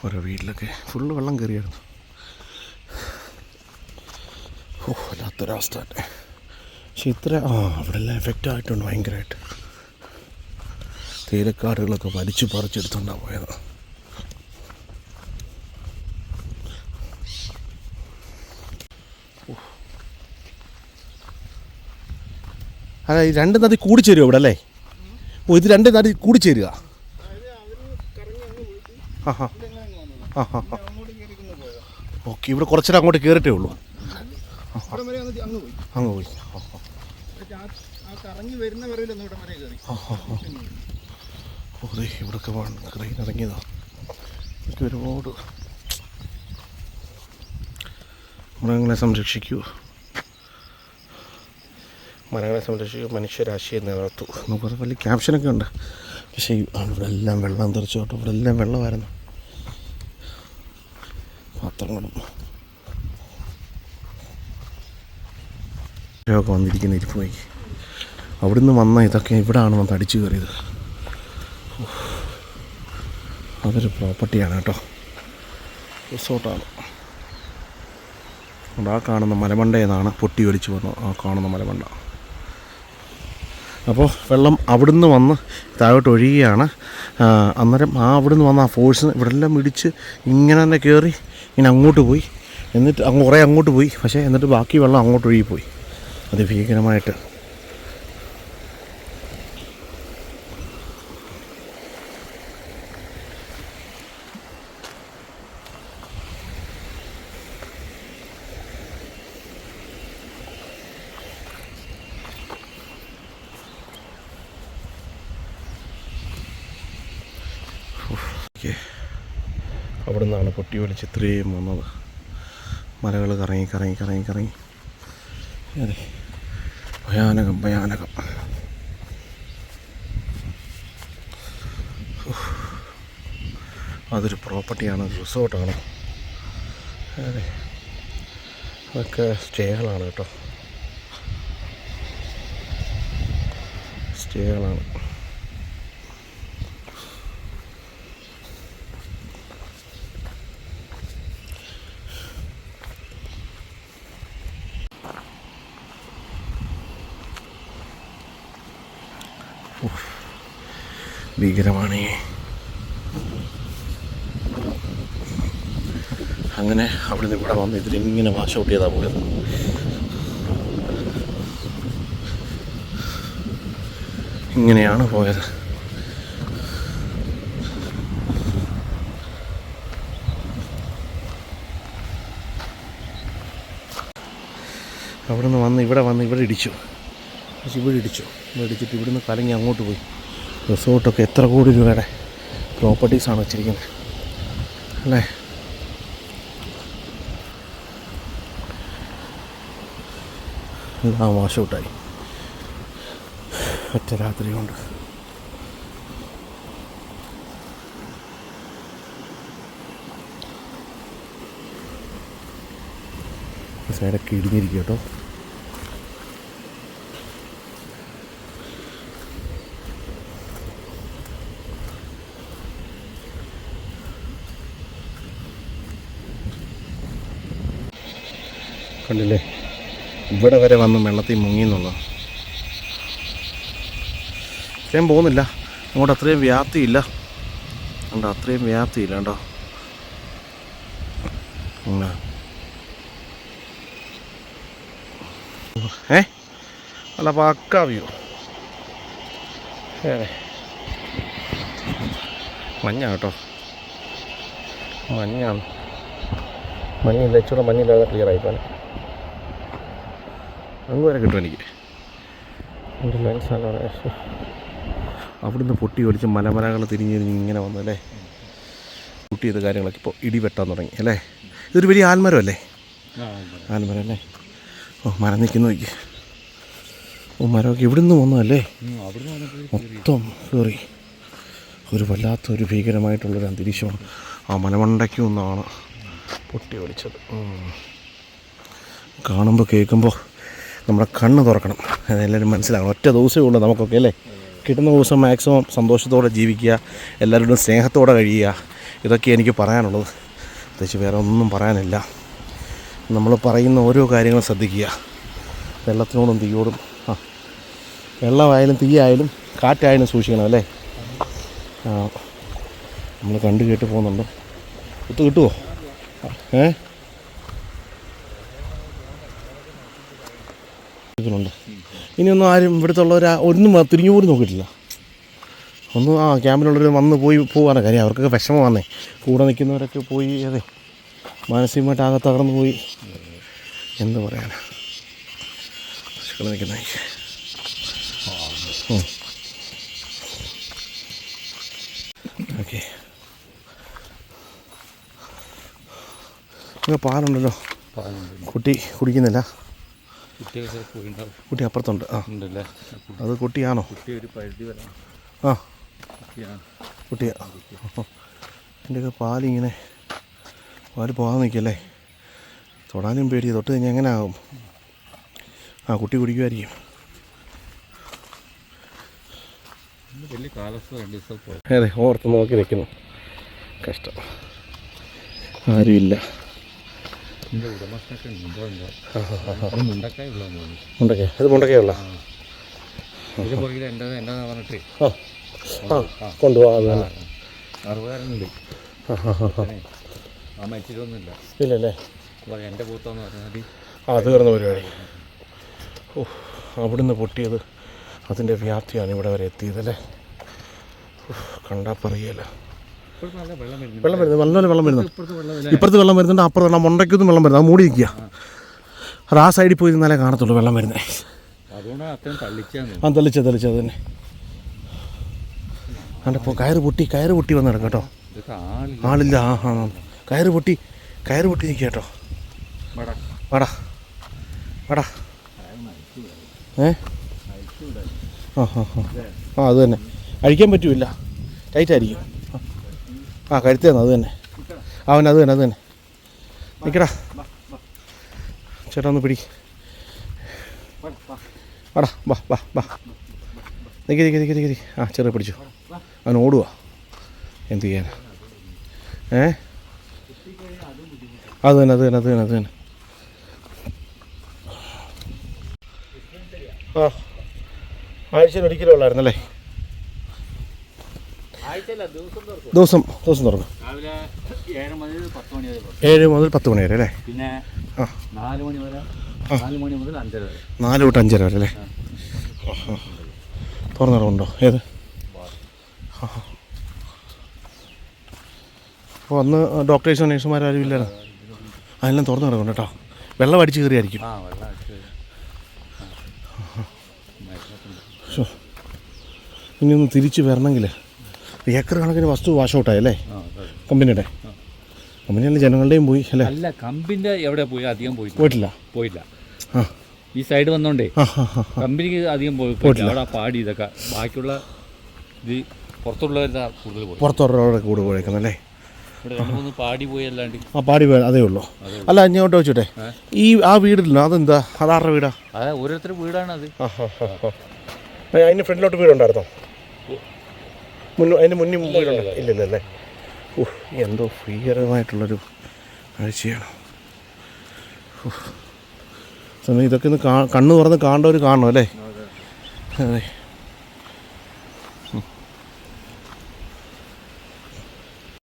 ഓരോ വീട്ടിലൊക്കെ ഫുള്ള് വെള്ളം കയറിയായിരുന്നു. വല്ലാത്തൊരവസ്ഥ തന്നെ. പക്ഷെ ഇത്ര അവിടെ എല്ലാം എഫക്റ്റ് ആയിട്ടുണ്ട് ഭയങ്കരമായിട്ട്. തേയിലക്കാടുകളൊക്കെ വലിച്ചു പറിച്ചെടുത്തുകൊണ്ടാണ് പോയത്. അല്ല, ഈ രണ്ട് നദി കൂടിച്ചേരുക ഇവിടെ അല്ലേ? ഇത് രണ്ട് നദി കൂടിച്ചേരുക. ഓക്കെ, ഇവിടെ കുറച്ചേരം അങ്ങോട്ട് കയറിയിട്ടേ ഉള്ളൂ. അങ്ങ് പോയി. ഇവിടൊക്കെ ക്രെയിൻ ഇറങ്ങിയതാ. എനിക്ക് ഒരുപാട് മൃഗങ്ങളെ സംരക്ഷിക്കൂ, മരങ്ങളെ സംരക്ഷിക്കൂ, മനുഷ്യരാശിയെ നിലനിർത്തൂ നമുക്ക് വലിയ ക്യാപ്ഷനൊക്കെ ഉണ്ട്. പക്ഷേ ഇവിടെ എല്ലാം വെള്ളം തെറിച്ചു കേട്ടോ. ഇവിടെ എല്ലാം വെള്ളമായിരുന്നു. പാത്രങ്ങളും ഒക്കെ വന്നിരിക്കുന്ന ഇരിപ്പ് നോക്കി. അവിടുന്ന് വന്ന ഇതൊക്കെ ഇവിടാണ് വന്ന് അടിച്ചു കയറിയത്. അതൊരു പ്രോപ്പർട്ടിയാണ് കേട്ടോ, റിസോർട്ടാണ്. ആ കാണുന്ന മലമണ്ടയെന്നാണ് പൊട്ടി ഒലിച്ചു വന്നത്. ആ കാണുന്ന മലമണ്ട. അപ്പോൾ വെള്ളം അവിടുന്ന് വന്ന് താഴോട്ട് ഒഴുകുകയാണ്. അന്നേരം അവിടുന്ന് വന്ന ആ ഫോഴ്സ് ഇവിടെ എല്ലാം ഇടിച്ച് ഇങ്ങനെ തന്നെ കയറി ഇങ്ങനെ അങ്ങോട്ട് പോയി. എന്നിട്ട് കുറേ അങ്ങോട്ട് പോയി. പക്ഷേ എന്നിട്ട് ബാക്കി വെള്ളം അങ്ങോട്ട് ഒഴുകിപ്പോയി അതിഭീകരമായിട്ട്. അവിടെ നിന്നാണ് പൊട്ടി ഒലിച്ച് ഇത്രയും വന്നത്. മലകൾ കറങ്ങി കറങ്ങി കറങ്ങി കറങ്ങി. അതെ, ഭയാനകം ഭയാനകം. അതൊരു പ്രോപ്പർട്ടിയാണ്, റിസോർട്ടാണ്. അതെ, അതൊക്കെ സ്റ്റേകളാണ് കേട്ടോ, സ്റ്റേകളാണ്. ഭീകരമാണ്. അങ്ങനെ അവിടുന്ന് ഇവിടെ വന്ന് ഇതിലിങ്ങനെ വാഷ് ഔട്ട് ചെയ്താൽ പോയത്. ഇങ്ങനെയാണ് പോയത്. അവിടുന്ന് വന്ന് ഇവിടെ ഇടിച്ചു. ഇവിടെ ഇടിച്ചിട്ട് ഇവിടുന്ന് കലങ്ങി അങ്ങോട്ട് പോയി. റിസോർട്ടൊക്കെ എത്ര കോടി രൂപയുടെ പ്രോപ്പർട്ടീസാണ് വെച്ചിരിക്കുന്നത് അല്ലേ? എല്ലാം വാഷ് ഔട്ടായി ഒറ്റ രാത്രി കൊണ്ട്. സൈഡൊക്കെ ഇടിഞ്ഞിരിക്കും കേട്ടോ. കണ്ടില്ലേ, ഇവിടെ വരെ വന്ന് വെള്ളത്തിൽ മുങ്ങി എന്നുള്ളത്. ഇത്രയും പോകുന്നില്ല അങ്ങോട്ട്, അത്രയും വ്യാപ്തിയില്ല കണ്ടോ, അത്രയും വ്യാപ്തിയില്ല കേട്ടോ. അല്ല പക്കാ വ്യൂ. മഞ്ഞ കേട്ടോ, മഞ്ഞാണ്. മഞ്ഞില്ല, ഇച്ചിരി മഞ്ഞില്ലാതെ ക്ലിയർ ആയിപ്പോനെ. അങ്ങ് വരെ കിട്ടും എനിക്ക്. എൻ്റെ ലെൻസാണ് അവിടുന്ന് പൊട്ടി ഒലിച്ച് മലമലകൾ തിരിഞ്ഞിരിഞ്ഞ് ഇങ്ങനെ വന്നല്ലേ. ഷൂട്ട് ചെയ്ത കാര്യങ്ങളൊക്കെ ഇപ്പോൾ ഇടി വെട്ടാൻ തുടങ്ങി അല്ലേ. ഇതൊരു വലിയ ആൽമരം അല്ലേ? ആൽമരം അല്ലേ? മരം നിൽക്കുന്നു നോക്കി. മരമൊക്കെ ഇവിടുന്ന് വന്നതല്ലേ, മൊത്തം കയറി. ഒരു വല്ലാത്തൊരു ഭീകരമായിട്ടുള്ളൊരു അന്തരീക്ഷമാണ്. ആ മലമണ്ടയ്ക്ക് ഒന്നാണ് പൊട്ടി ഒലിച്ചത്. കാണുമ്പോൾ കേൾക്കുമ്പോൾ നമ്മുടെ കണ്ണ് തുറക്കണം, അതെല്ലാവരും മനസ്സിലാക്കണം. ഒറ്റ ദിവസമേ ഉള്ളൂ നമുക്കൊക്കെ അല്ലേ. കിട്ടുന്ന ദിവസം മാക്സിമം സന്തോഷത്തോടെ ജീവിക്കുക, എല്ലാവരോടും സ്നേഹത്തോടെ കഴിയുക, ഇതൊക്കെ എനിക്ക് പറയാനുള്ളത്. പ്രത്യേകിച്ച് വേറെ ഒന്നും പറയാനില്ല. നമ്മൾ പറയുന്ന ഓരോ കാര്യങ്ങളും ശ്രദ്ധിക്കുക. വെള്ളത്തിനോടും തീയോടും വെള്ളമായാലും തീയായാലും കാറ്റായാലും സൂക്ഷിക്കണം അല്ലേ. നമ്മൾ കണ്ടു കേട്ട് പോകുന്നുണ്ട്. കിട്ടുമോ? ണ്ട് ഇനിയൊന്നും ആരും ഇവിടുത്തെ ഉള്ളവർ ഒന്നും തിരിഞ്ഞു പോലും നോക്കിയിട്ടില്ല. ഒന്നും ക്യാമ്പിലുള്ളവർ വന്ന് പോവാണ് കാര്യം. അവർക്കൊക്കെ വിഷമം വന്നേ. കൂടെ നിൽക്കുന്നവരൊക്കെ പോയി അതെ മാനസികമായിട്ട് ആകെ തകർന്നു പോയി. എന്ത് പറയാനാ നിൽക്കുന്ന ഓക്കെ. പാലുണ്ടല്ലോ, കുട്ടി കുടിക്കുന്നില്ല. കുട്ടി അപ്പുറത്തുണ്ട്. അത് കുട്ടിയാണോ? കുട്ടിയാ. എൻ്റെയൊക്കെ പാലിങ്ങനെ പാല് പോകാൻ നിൽക്കല്ലേ. തൊടാനും പേടി. തൊട്ട് കഴിഞ്ഞാൽ എങ്ങനെ ആകും? കുട്ടി കുടിക്കുമായിരിക്കും. അതെ, ഓർത്ത് നോക്കി നിൽക്കുന്നു. കഷ്ടം, ആരുമില്ല. മുണ്ടക്കയ? അത് മുണ്ടക്കയുള്ള കൊണ്ടുപോകാം. ഇല്ലല്ലേ? അത് കയറുന്ന പരിപാടി. അവിടുന്ന് പൊട്ടിയത് അതിൻ്റെ വ്യാപ്തിയാണ് ഇവിടെ വരെ എത്തിയതല്ലേ. കണ്ടാൽ പറയല്ല. വെള്ളം വരുന്നത് നല്ലപോലെ വെള്ളം വരുന്നു. ഇപ്പുറത്ത് വെള്ളം വരുന്നുണ്ട്, അപ്പുറത്ത് മുണ്ടയ്ക്കൊന്നും വെള്ളം വരുന്നത്. അത് മൂടി നിൽക്കുക. അത് ആ സൈഡിൽ പോയി നിന്നാലേ കാണത്തുള്ളൂ വെള്ളം വരുന്നത്. തെളിച്ചത് തന്നെ. കണ്ടപ്പോൾ കയറ് പൊട്ടി വന്ന് കിടക്കും കേട്ടോ. ആളില്ല. കയറ് പൊട്ടി നിൽക്കുക കേട്ടോ. വാടാ അത് തന്നെ. അഴിക്കാൻ പറ്റൂല, ടൈറ്റായിരിക്കും. കരുത്തേന്ന് അത് തന്നെ. അത് തന്നെ നിൽക്കടാ. ചേട്ടാ ഒന്ന് പിടി. വാടാ വാ നിൽക്കി. ചെറിയ പിടിച്ചു. അവൻ ഓടുക. എന്ത് ചെയ്യാനാ? അത് തന്നെ. ആഴ്ചയിൽ ഒരിക്കലും ഉള്ളായിരുന്നല്ലേ? ദിവസം തുറക്കും. 7 മുതൽ 10 മണി വരെ അല്ലേ? പിന്നെ 4 മണി മുതൽ 5 വരെ. 4 തൊട്ട് 5 വരെ അല്ലേ? തുറന്നിടമുണ്ടോ? ഏത്? അപ്പോൾ അന്ന് ഡോക്ടേഴ്സോ നഴ്സുമാരും ഇല്ലായിരുന്നു. അതെല്ലാം തുറന്നു കിടക്കും കേട്ടോ. വെള്ളം അടിച്ച് കയറിയായിരിക്കും. ഇനി ഒന്ന് തിരിച്ച് വരണമെങ്കിൽ ഏക്കർ കണക്കിന് വസ്തു വാഷ് ഔട്ടായല്ലേ കമ്പനിയുടെ? കമ്പനിയുടെ ജനങ്ങളുടെയും പോയി അല്ലേ? അല്ല, കമ്പനിയുടെ എവിടെ പോയി? അധികം പോയില്ല. ഈ സൈഡ് വന്നോണ്ടേ കമ്പനിക്ക് അധികം പോയിട്ടില്ല. അവിടെ പാടി ഇതൊക്കെ ബാക്കിയുള്ള ഇത് പുറത്തുള്ളവരുടെ കൂടുതൽ പോയി. പുറത്തുള്ളവരുടെ കൂടുതൽ പോയേക്കുന്നല്ലേ? ഇവിടെ 2-3 പാടി പോയി. അല്ലാണ്ട് പാടി പോയി അതേ ഉള്ളൂ. അല്ല, ഇങ്ങോട്ട് വെച്ചോട്ടെ. ആ വീടില്ല, അതെന്താ? അതാരുടെ വീടാ? അതെ, ഓരോരുത്തരുടെ വീടാണ് അത്. അതിന് ഫ്രണ്ടിലോട്ട് വീടുണ്ടായിരുന്നോ? അതിന് മുന്നിൽ വീടുണ്ടല്ലോ? ഇല്ലല്ലേ? എന്തോ ഭീകരമായിട്ടുള്ളൊരു കാഴ്ചയാണ്. ഇതൊക്കെ ഒന്ന് കണ്ണ് തുറന്ന് കാണേണ്ടവർ കാണണം അല്ലേ? അതെ.